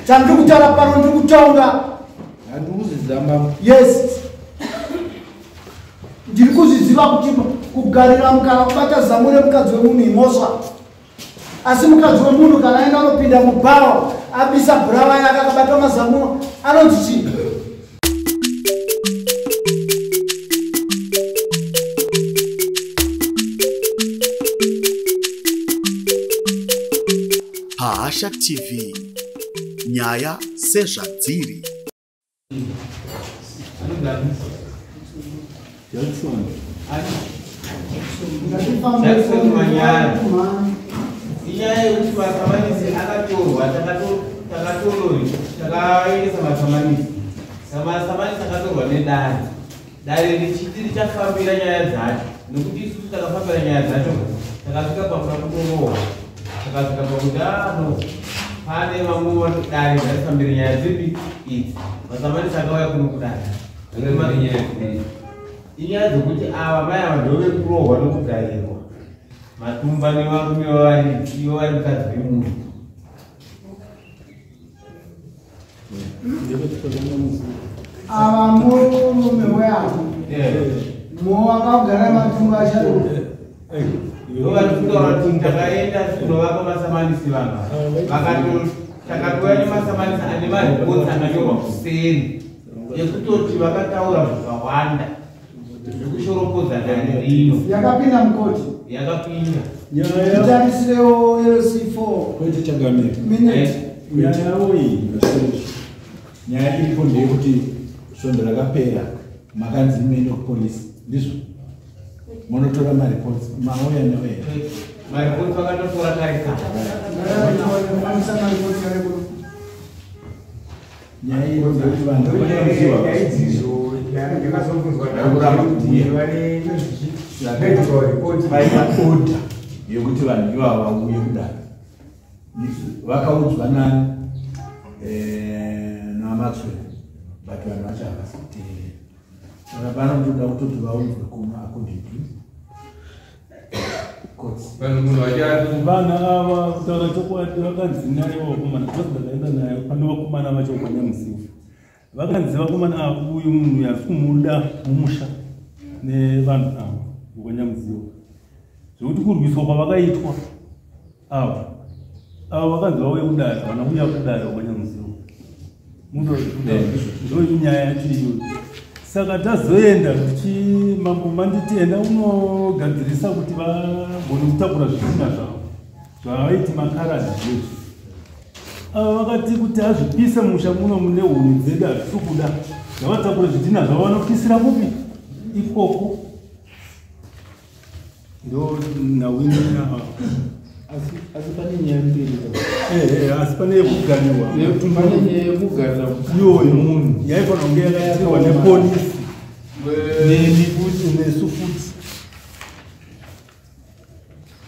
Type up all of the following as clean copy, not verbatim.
Chandukutara pano ndikutaura. Handikuzizamba. Yes. Ndiri kuziziva kuti kugarira mukana kubata zamure mukadzi wemunhu imhosva. Asi mukadzi wemunhu kana aenda anopinda mubhawa abisa bhurawa yake akabata mazamuno anonzi chii? Hasha TV, nyaya sezvadziri. Inyaya yekuti masamanisi akatorwa takaendesa masamanisi akatorwa nedare. Dare richafambira nyaya dzacho nekuti isusu takafambira nyaya dzacho takasvika pakuda kutorohwa. Takasvika pakuti pane vamwe dare dzarifambira nyaya dzipi idzi. Masamanisi akauya kuno kudare. Inyaya dzokuti ava mai ava ndove kurohwa nokugarirwa. Matumba nevarume ivo vari mukadzi wemunhu. Ava murume weavo wakagara matumba acharo. Ndovatiutaura kuti takaenda kunovapa masamanisi vanhu takatouya nemasamanisi ane maripoti akanyorwa kuseri ekutoti vakataura zvakawanda zvekushoropodza dare rino. Yakapinda mukoti. Yakapinda. Titarisewo LC4. Kwete chagamira. Nyaya yavo iyi nyaya iripo ndeyekuti svondo rakapera makanzi muende kupolisi ndizvo munotora maripoti mauya neuya maripoti vakatotora kare kare. nyaya iro ndekuti vanhu vaita oda yekuti vanhu ivava vauye kudaro vakaudzwa nani namaxwell but vanhu vacho havasi kuteerera saka panotoda kutoti vaunzwe kumaakunditi vana ava kutaura chokwadi vakanzi naye vakomana ndakaenda naye pane vakomana vacho kwanyamuziva vakanzi vakomana ava uyu munhu yasi kumuda mumusha nevanhu ava kwanyamuziva zvekuti kurwiswa kwavakaitwa ava vakanzi vauye kudare vana uya kudare kwanyamuziva ndo inyaya yacho iyoyo. Saka tazoenda mambo manditi enda unogadzirisa kuti vagone kutakura zvitunha zvavo zvavaiti makaradhi zvezvo. Ava vakati kuti azvipise musha muno mune huni dzedu hazvisi kuda zvavatakura zvitunha zvavo vanopisira kupi ikoko. Ndo nawini asi pane nyaya mbiri asi pane yekugarirwa iyoyo munhu yaifanira kunge yakaitirwa nepolisi nesu futi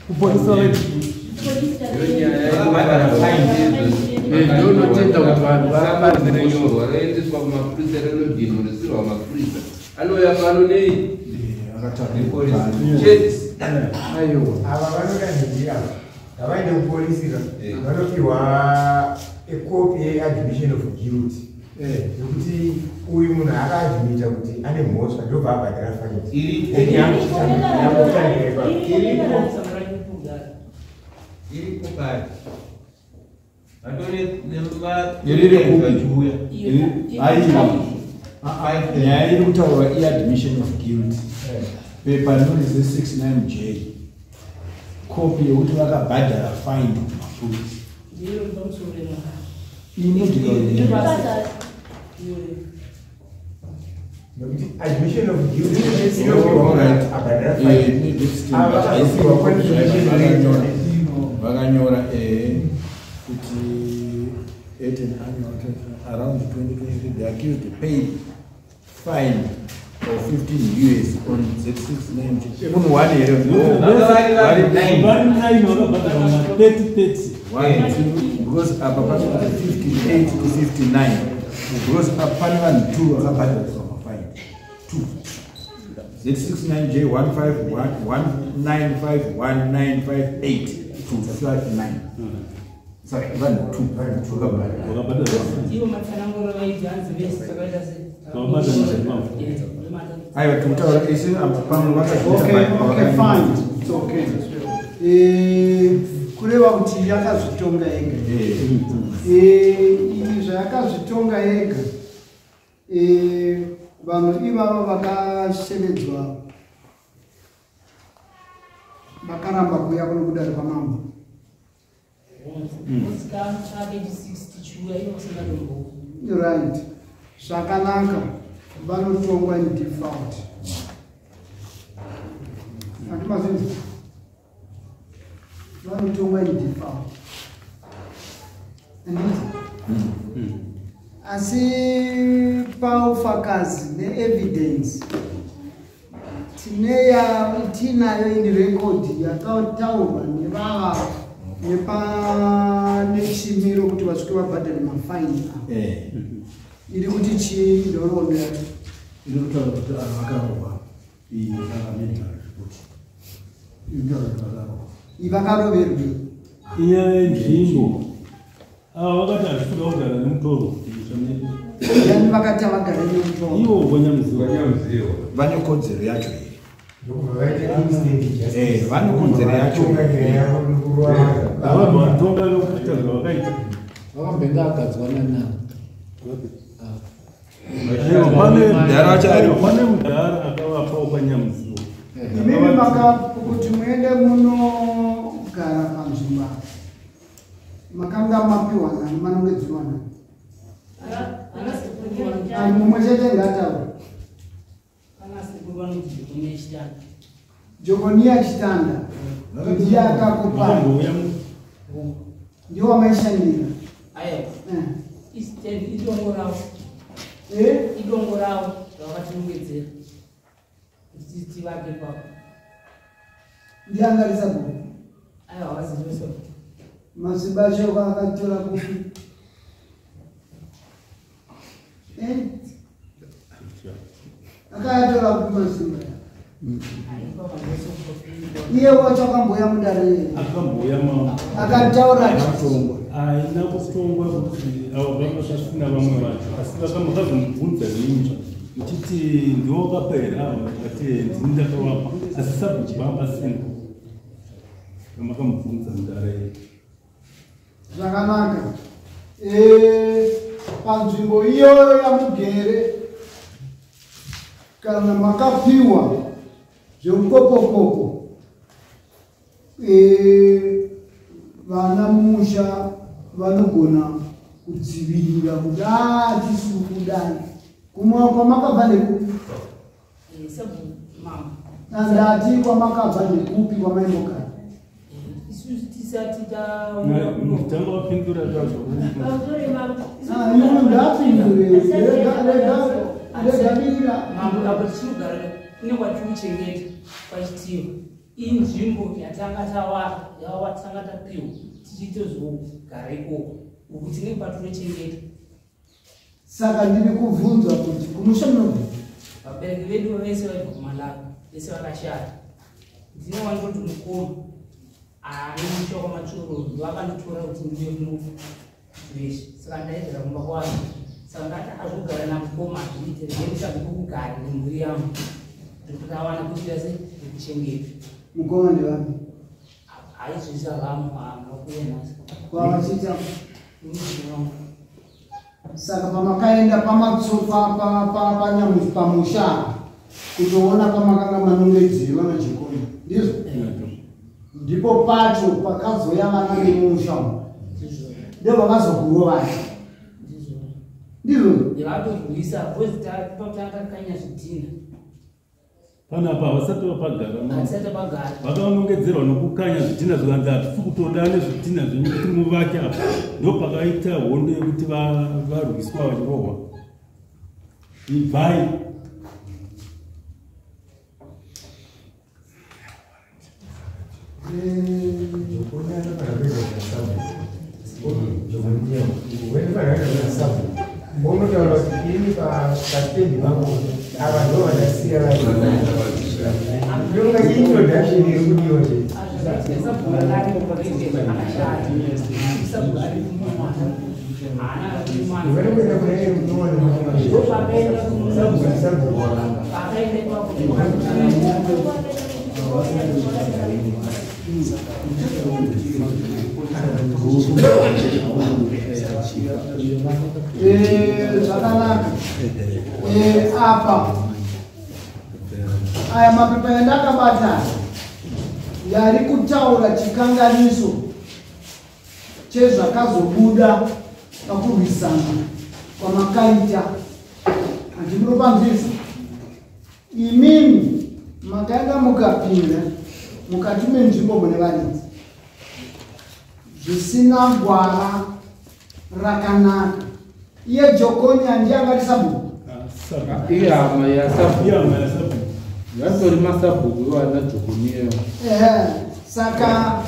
kupolisi ndonotenda kuti vanhu varamanyorwa roendeswa kumapurisa rinodhinorisirwa mapurisa anouya pano nei ava vanoda ndiri ava ngavaende kupolisira vanopihwa ekopi yeadmission of guilt nokuti uyu munhu akaadhimita kuti ane mhosva ndobva abhadhara faini iripo kare nyaya iri kutaurwa iadmission of guilt pepa rinonzi 69J kopi yekuti vakabhadhara fine kumapurisa admission of guilt vakanyora kuti at an annual around 2023 the accused paid fine of 15 US on Z69 munhu wani here because apa pane 58 to 59 because pane vanhu 2 vakabhadhariswa mafine 2 Z69J 151 195 1958 to 59 Saka vanhu 2 vakabhadhara. Ivo matsananguro vaidhanzi vese zvakaita se. Aiwa tikutaura isi pamwe Okay, fine. It's okay. Kureva kuti yakazvitonga yega. Izvi zvayakazvitonga yega. Vanhu ivava vakashevedzwa vakaramba kuuya kuno kudare kwamambo. You're right. Zvakanaka vanotongwa in default. Hatimazinzi vanotongwa in default. Asi paufakazi neevidence tinayo in record yakataurwa nevava nechimiro kuti vasvike vabhadhare mafaini iri kuti chii ndoromera iri kutaura kuti vakarohwa vakaroverwi iye nzvimbo vakati hazvikuda kugara nemutoro yani vakati havagare nemutoro ivo vanyamziwa vane kodzero yacho iri vane kodzero yacho vanhu vatonga nokuita zvavakaita vakambenga agadzwa nanavo pane mudhara akavapawo panyamziwa imimi kuti muende munogara panzvimbo makanga mapiwa nani manongedzirwa nani mumwe chete ngataura jokoniya chitanda ndiye akakupa ndiwo wamaishandira idongo ravo ravatinongedzera kuti tivake papo ndiangarisa kupi aiwa vazivosa masibashoko akatora kupi akayatora kupi masimba iye wacho akamboya mudare akamboya akataura chitongwa aina kutongwa kuti avo vakasasina vamwe vacho asi vakamukazomubvunza rinja uchiti ndiwo vakapera ati ndini ndakavapa asi sabhuchivamba sina vamakamubvunza mudare zvakanaka panzvimbo iyoyo yamugere kana makapiwa zveukokokoko vana musha vanogona kudzivirira kuti tisiri kudai kumwa kwamakabva nekupi andati kwamakabva nekupi kwamaimogara tanga wapindura zvazvo ndapindure regabirira tinogara kune kwatiuchengeta pachitiyo iyi nzvimbo yatanga tanga tapiwa tichitozogara ikoko uku tinenge patinochengeta saka ndiri kubvunzwa kuti kumusha munobva vabereki vedu vese vaibva kumalaka vese vakashata ndinowanitoti mukoma anomusha kwamachororo vakanditora kuti ndive muno veshe saka ndaedzera kumba kwavo saka ngati azvogara namukoma azviite ndendisazvokugara nemhuri yangu ndikutawana kuti vese ndikuchengeta mukoma ndevapi haizvisa vamwe vakuya nhasi kwavachiita muzvino wangu saka pamakaenda pamusha kutoona pamakanga manongedzerwa nachikoni ndizvo ndipo pacho pakazoya vana vemusha ndovakazokurovai ndizvo ndavatorwisa vozitapakanya zvidhina panapa havasati vapagara hasati pagara vakavanongedzerwa nokukanya zvidhina zvikanzi hatisi kutoda nezvidhina zvenyu kuti muvake apa ndopakaita hondo yekuti varwiswa vachirohwa ibvai unotaura kuti iri patendi vangu ava ndo vanasiya vaintroduction iri kudiwa Zvakanaka. Apa aya mapepa yandakabata yari kutaura chikanganiso chezvakazobuda pakurwisana kwamakaita. Andimunopanzvisa imimi makaenda mukapinda mukati menzvimbo mune varidzi zvisina gwara rakanaka. Iye Jokonya ndiangati sabhuku ihama yasabhuku yatori masabhuku iwana Jokoniyo. Saka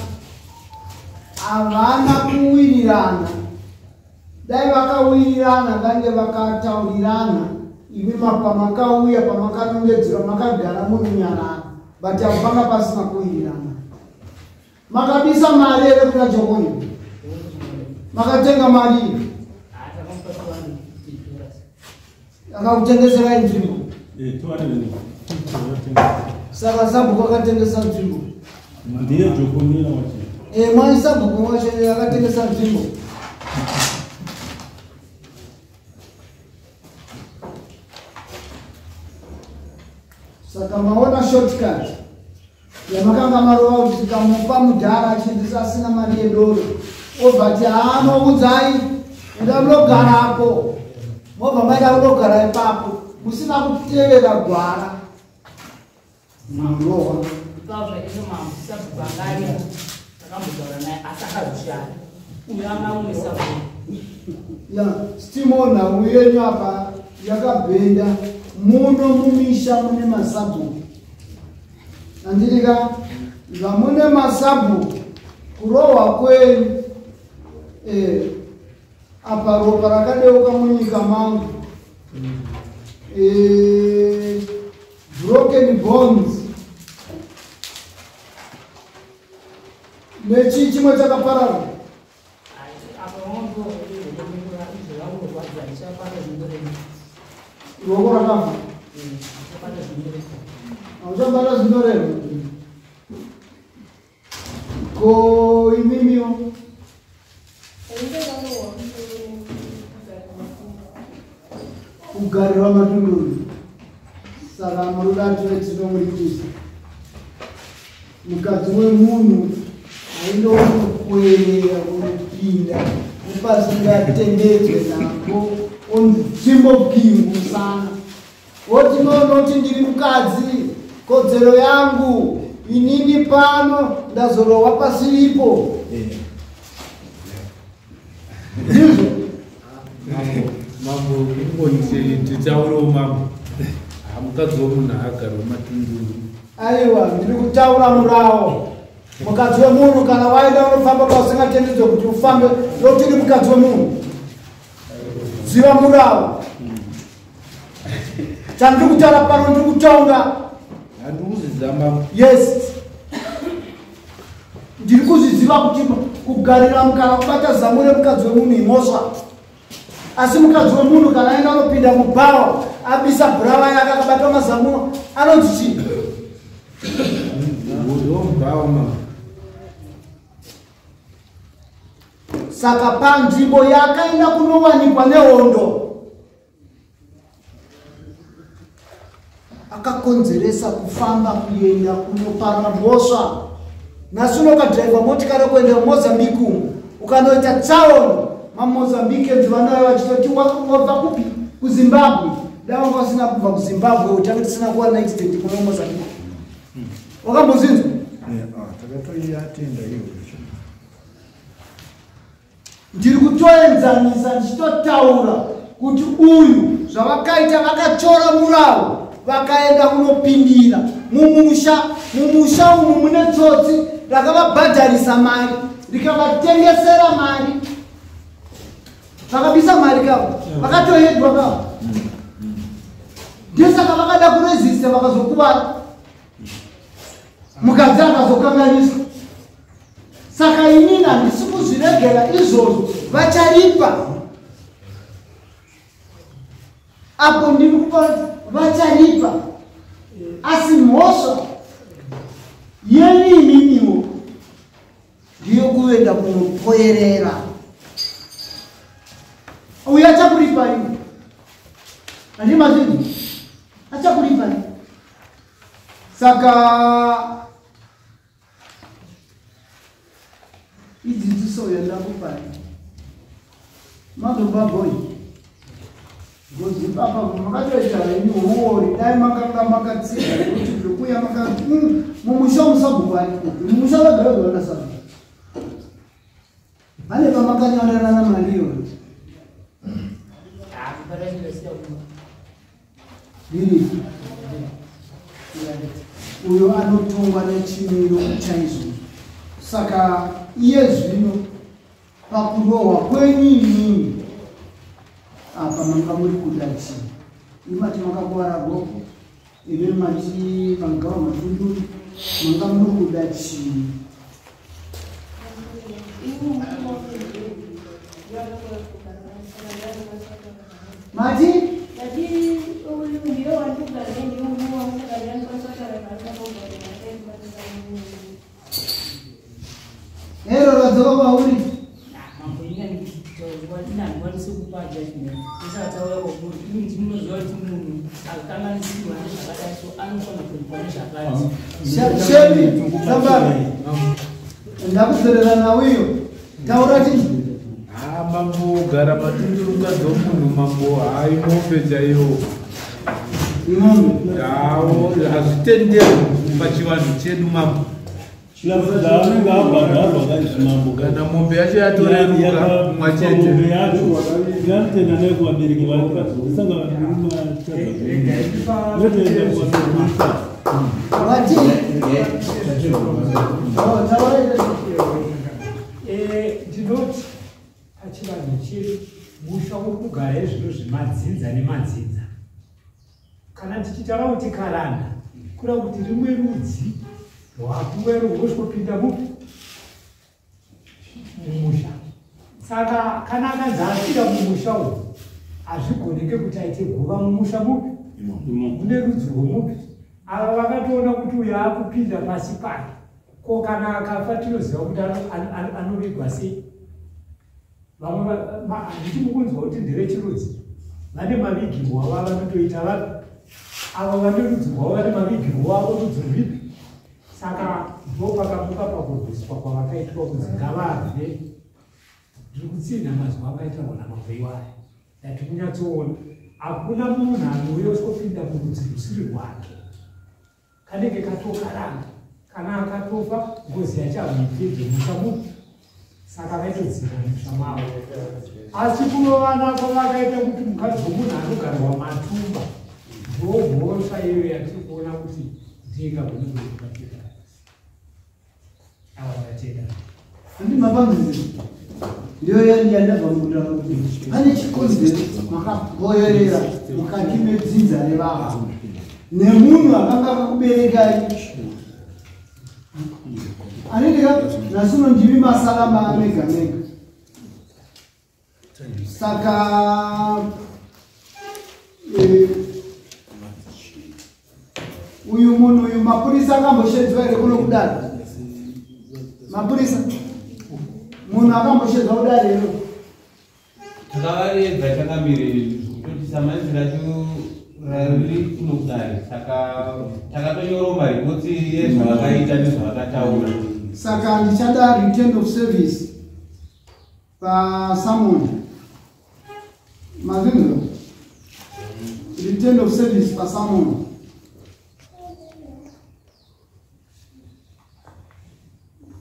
havana kuwirirana. Dai vakawirirana vange vakataurirana imi pamakauya pamakanongedzera makagara munyarara, but hapanga pasina kuwirirana. Makabisa mari ere kuna Jokonya? Makatenga mari akakutengesera nzvimbo. Saka sabhuku akatengesa nzvimbo. Ndiye Jokoniyo wacho. Mwai sabhuku wacho akatengesa nzvimbo. Saka maona shortcut yamakanga marova kuti kamupa mudhara achindisa asina mari yedoro obvati anokudzai enda munogarapo mobva maida kunogara ipapo musina kutevera gwara mamurohwa stimona uyenyu apa yakabhenda muno mumisha mune masabhuku. Andirika zvamune masabhuku kurohwa kwenyu apa ropa rakadeuka munyika mangu, broken bones nechi chimwe chakaparara. Ruoko rakafa hauchambata zvinoreva ko imimiwo kugarira Matunduru. Saka murudati tinomurikisa mukadzi wemunhu aindokuerera kunopinda upasingatendedzwe nako onzvimbo pingu sana woti nonoti ndiri mukadzi, kodzero yangu inini pano ndazorohwa pasiripo. Ndizvo mambo nditaurawo mambo. Mukadzi womunhu agara Matunduru. Aiwa, ndiri kutaura murawo. Mukadzi wemunhu kana waenda unofamba pausingatendedzwe kuti ufambe ndokuti uri mukadzi wemunhu. Ziva murawo. Chandiri kutaura pano ndiri kutaura. Handikuziziva mambo. Yes. Ndiri kuzviziva kuti kugarira mukana kubata zamure mukadzi wemunhu imhosva. Asi mukadzi wemunhu kana aenda unopinda mubhawa abisa bhurawa yake akabata mazamuno anonzi chii? Saka panzvimbo yakaenda kunowanikwa nehondo akakonzeresa kufamba kuenda kunopara mhosva. Nhasi unokadhiraivha motikari kuenda kuMozambique ukanoita tsaona maMozambique ndivanayo vachitoti wabva kupi? KuZimbabwe. Dai wanga usina kubva kuZimbabwe utange tisina kuwa accident kuna Mozambique. Wakambozinzwa? Takatoiatenda iyo. Ndiri kutoenzanisa ndichitotaura kuti uyu zvavakaita vakachora murawo vakaenda kunopindira mumusha umu mune tsotsi rakavabhadharisa mari rikavatengesera mari vakabisa mari kavo vakatoedwa kavo. Ndesaka vakada kuresista vakazokuvara mukadzi akazokanganiswa Saka inini handisi kuzviregera izvozvo, vacharipa. Apo ndiri kupa vacharipa. Asi mhosva yeniniwo ndiyo kuenda kunopoerera. Uyu achakuripa ini. Handima zvinhu. Achakuripa ini. Saka idzidziso yandakupa mazombabhoi ngozi papa makatoita ini uori dai makanga makatsiga kuti zvekuya makati mumusha musabhuku arikopi mumusha vagara vanasaba vane pamakanyorerana mariyo iri uyo anotongwa nechimiro chaizvo. Saka iye zvino pakurohwa kwenyinyi apa manga muri kuda chii? Imati makakuwara goko, ive mati manga Matunduru, manga muri kuda chii? Mati? Hero radzoka kwauri? Mambo ingani ndikwanise kupa judgment. Ndisataura kwakuri ini ndinoziva kuti munhu akanganisirwa nezvakadai so anofana kuripwa nezvakati. Shebi, Sambari, ndakuzerera nauyo. Taura chii? Mambo gara Matunduru mukadzi womunhu mambo haimombe chaiyo. Ing'ombe? Yawo hazvitenderwi pachivanhu chedu mambo. Kana mombe yacho yatoreruka mwachete. Ndinoti pachivanhu chedu musha wokugara ezvino zvemadzinza nemadzinza. Kana ndichitaura kuti karanda kureva kuti rimwe rudzi rwakuweru rwosvopinda mumusha. Saka kana akanzi asvika mumusha uyu hazvigoneke kuti aite guva mumusha mupi mune rudzi rwomupi. Ava vakatoona kuti uyu akupinda pasi pake, ko kana akafa tinoziva kuti anovigwa sei. Vamwe handiti mukunzwa kuti ndevechirudzi vane mavigirwo avo avanotoita vapi. Ava vane rudzi rwavo vane mavigirwo avo rudzi rwipi. Saka ndopakamuka pakurwiswa kwavakaitwa kunzi ngavarwe. Ndiri kutsinha mazuva akaitarwa namabveiwaya dati kunyatsoona hakuna munhu anouya usopinda murudzi rusiri rwake. Kanenge katokaranga kana akatofa ngozi yachamuipedze musha mupi. Saka vaitodzira musha mavo. Asi kunovana kwavakaita kuti mukadzi womunhu anogarwa matumba ndobhosva iyo yatiri kuona kuti ndinga kunenge ndiyo yandabva mukutaura kuti pane chikonzero makaboyerera mukati medzinza revava nemunhu akanga akakuberekai anendeka nasuno ndiri masalama amega mega. Saka uyu munhu uyu mapurisa akamboshedzwa here kuno kudaro? Mapurisa munhu akamboshedzwa kudaro here? Takavaredza takamiriri kuti samanisi racho riri kuno kudare. Saka takatonyoroma ripoti yezvavakaita nezvavakataura. Saka ndichada return of service pasamoni mavingo return of service pasamoni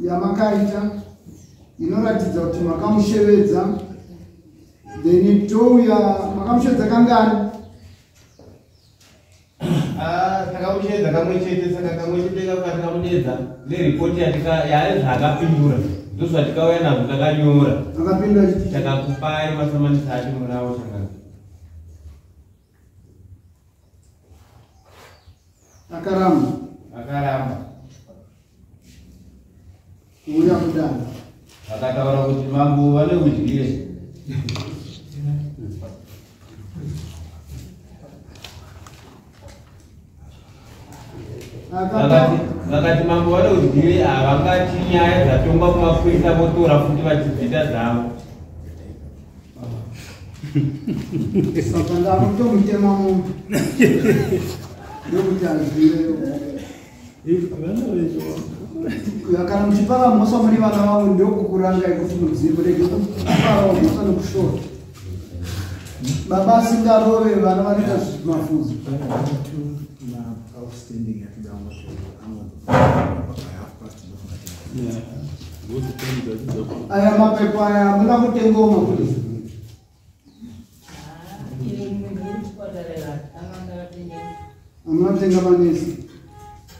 yamakaita inoratidza kuti makamushevedza then touya makamushevedza kangani? Takamushedza kamwe chete. Saka kamwe chete kakatikamudeedza neripoti yaezvaakapindura ndozvatikauya nazvo takanyora. Akapindura takakupai masamanisi acho murawo chakanga akaramba. uya kudana akataura kuti mambo vane udyire vakati mambo vane udyire havangati nyaya dzatonga kumapurisa votora futi vachibvita zvavo saka ndanotomutema munhu ndokuti azive kana muchipara mhosa mune vana vavo ndokukurangai kuti mudzive murege kuparawo mhosa nokushora baba asingarove vana vanoita mafuzi aya mapepo aya hamuna kutengawo mapurisa amnatenga manesi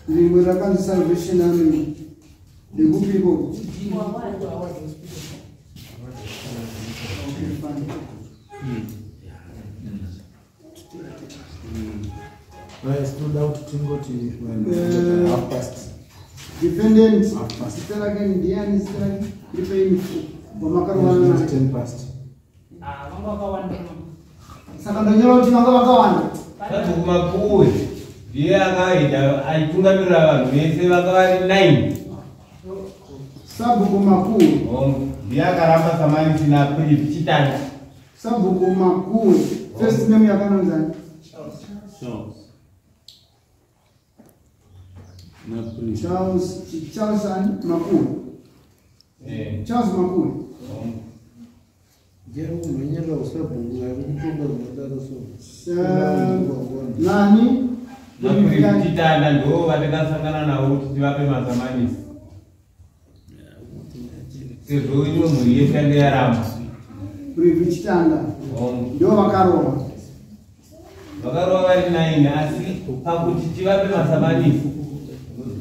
rimwe rakanzi Salvation Army ndekupiko defendant sitarake ndiani sitarake ipeni wamakaruwana 10 past saka ndonyora kuti vanga vakawanda vakumapuwe ndiye akaita aitungamirira vanhu vese vanga vari 9 sabhuku mapuwe ndiye akaramba samanisina priv chitanda sabhuku mapuwe first name yakanonzani Charles and Mapuwe. Charles Mapuwe. Nani? Chitanda ndo vatakasangana navo kuti tivape mazamanisi. Sezvo iwe mhuri yese yange yaramba. Privi Chitanda. Ndo vakarova. Vakarova vari 9 asi pakuti tivape mazamanisi.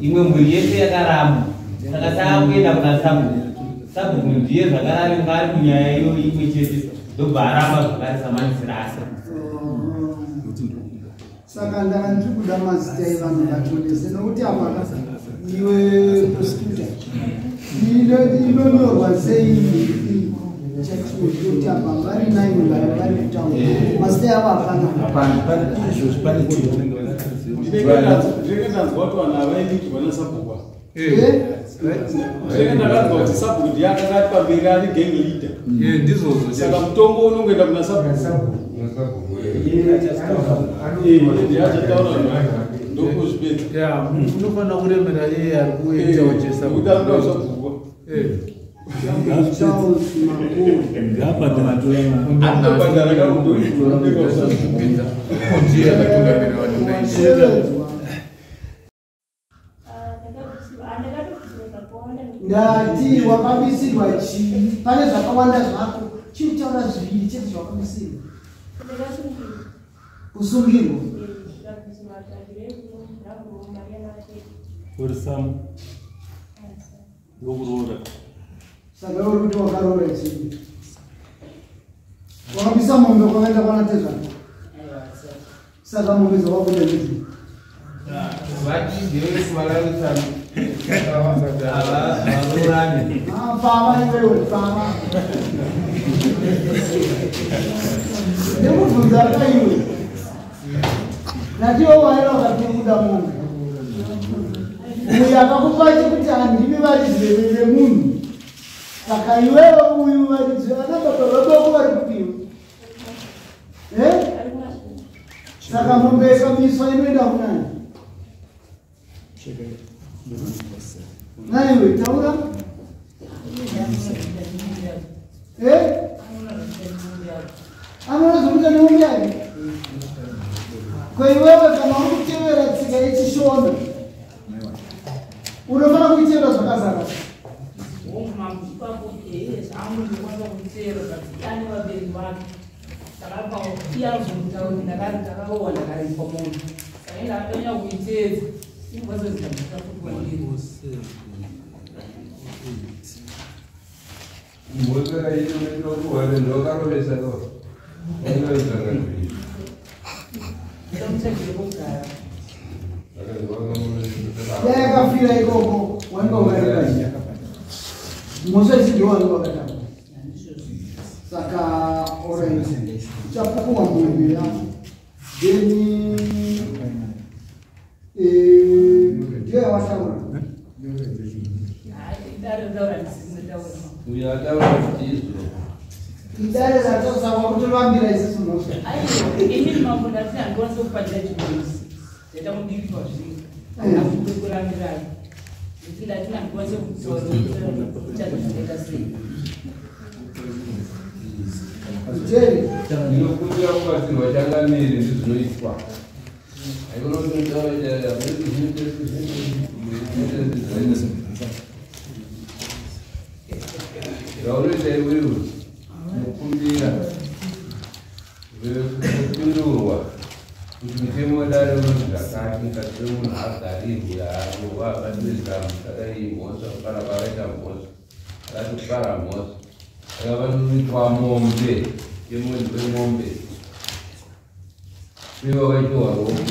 Imwe mhuri yese yakaramba. Saka taakuenda kuna Sabhuku ndiye zvakarari ngari munyaya iyo imwe chete ndobva aramba zvakare samanisi rasa. Saka ndanga ndiri kuda mazita evanhu vatonese nokuti apa iwe prosecutor inonyorwa sei kuti apa vari 9 vari kutaura mazita avo hapana ndirekandanzwa kuti vanhu havaendiki vana sabhukwa ndirekandakanzwa kuti sabhuku ndiye akangati pamberi ari gang leader ndizvozvo saka mutongo unongoenda kuna sabhuku ndiachataura ndokuzvipedza unofanira kuremera iye ari kuitawo chesabhuku ndati wakabisirwa chii pane zvakawanda zvako chiitaura zviviri chete zvawakabisirwa kusungirwa urisamu ndokuroora saka uri kuti wakaroora chii wakabisa mombe kwakaenda kwanatezva saka mombe dzavakuda ndizvi vachigere kuvararutano varorane pava iwewe pava ndikubvunza kaiwe natiwo waira wakatiri kuda mombe uyu akakupa chekuti handimi varizire vemunhu saka iwewe uyu varizire vana baba vadoko vari kudiwa saka mombe ikabiswa inoenda kunani naiwe taura anorazokuita neumyari kwaiwewe kana uri kutevera tsika yechishona unofana kuitevera zvakazara Mbotera ino nekuwane ndokarovesa lo. Inoizanga ndii. yakafira ikoko wainga ukaika Moses ndiwani wakataka. Saka orange. Chapuku wa mwibira. Deni dia washauri. Idare za tosa wa kutulambira isi moja. Ini mambo na tena ngoanza kupata juice. Leta mdiki kwa shii. Alafu kulambira. Kila tuna ngoanza kutsoro. Chakuteka sisi. Jerry, ndinokumbira kuti vachangamiri ndizvinoitwa zvaunoita iwewe mukumbira vekupindurwa kuti mitemo dare unoti zvakati mukati wemunhu agarirwe harowa akatoizama kadai mhosva kana vakaita mhosva akatopara mhosva akavanoitwa mombe yemwedzi wemombe ivo vaitowa romo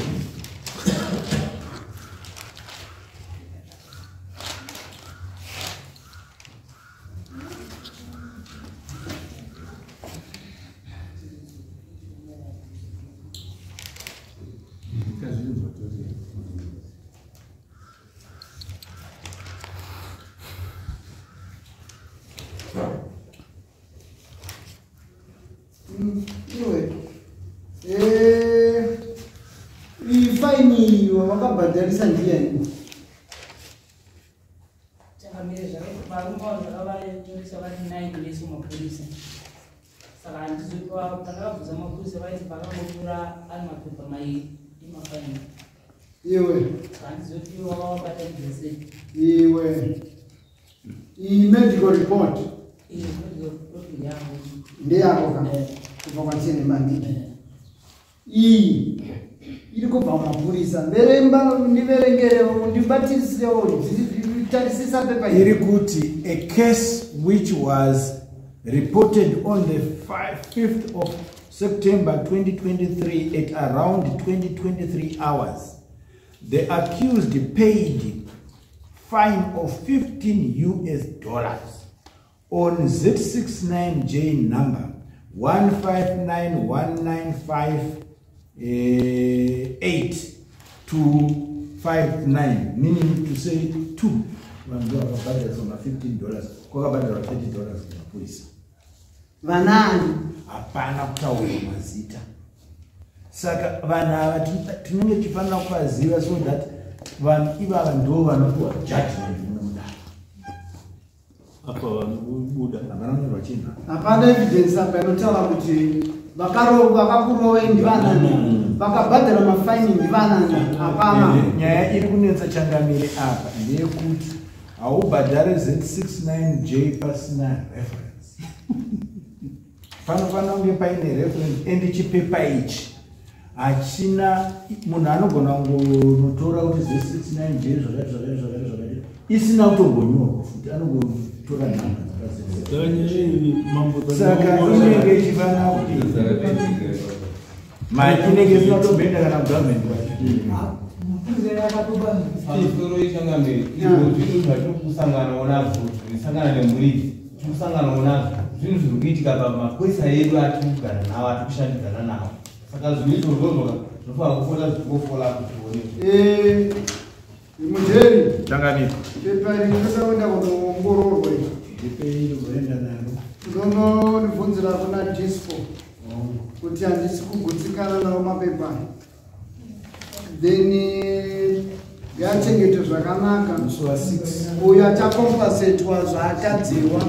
ifaini wakabhadharisa ndiani? Changamire zvakabarumba zvakavanyoresa vari 9 vese mapurisa. Saka handizopa pandakabvunza mapurisa vaiti vakamotora ari mapepa mairi imafaini. Iwe Handizopiwa vakabatanidzwa sei? Iwe medical report ndeyako kana kubva kwatine mandi iyi iri kubva mapurisa mberemba ndiverengerewo ndibatirisewo tarisisa pepa iri kuti a case which was reported on the 5th of September 2023 at around 2023 hours. The accused paid fine of $15 on Z69J number 1591958 to 59, meaning to say 2. Vanhu vakabhadhara soma $15 kwakabhadharwa $30 kumapurisa. vanani Hapana kutaura mazita. Saka vanhu ava tinenge tifanira kuvaziva so that vanhu ivava ndo vanopiwa judgment munodaro. Apa vanobuda Havanonyorwa chinhu. hapana evidence apa inotaura kuti vakakurowe ndivanani vakabhadhara mafaini ndivanani hapana. Nyaya iri kunetsa changamire apa ndeyekuti haubhadhare Z69J pasina reference. Panofanira kunge paine reference and chipepa ichi hachina munhu anogona kungonotora kuti Z69J zvakati isina kutombonyorwa futi anongotora nhamba saka inenge ichifanira kuti inenge isina kutombenda kana kugavhmendi pamusoro ichangamiri izvo zvinhu zvatirikusanganawo nazvo zvisangana nemuridzi tirikusanganawo nazvo zvinhu zviri kuitika pamapurisa edu atiri kugara nawo atiri kushandidzana nawo saka zvinhu izvozvo zvofanira kupota zvichifola kuti tione Mujeri changamire pepa iri kuenda kunoongororwa ipeiri kuenda naro ndonondibvunzira kuna dispo kuti handisi kugutsikana nawo mapepa then yachengete zvakanaka musi wa6 uyo achakompasetwa zvaakadziwa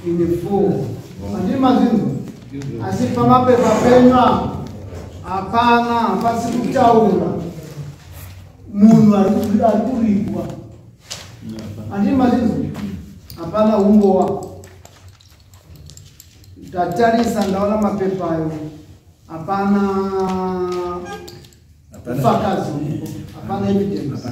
in full handii mazvinhu asi pamapepa penyu hapana hapasi kutaura munhu ari kuripwa handii mazvinhu hapana umbowa tatarisa ndaona mapepa ayo hapana ufakazi hapana evidence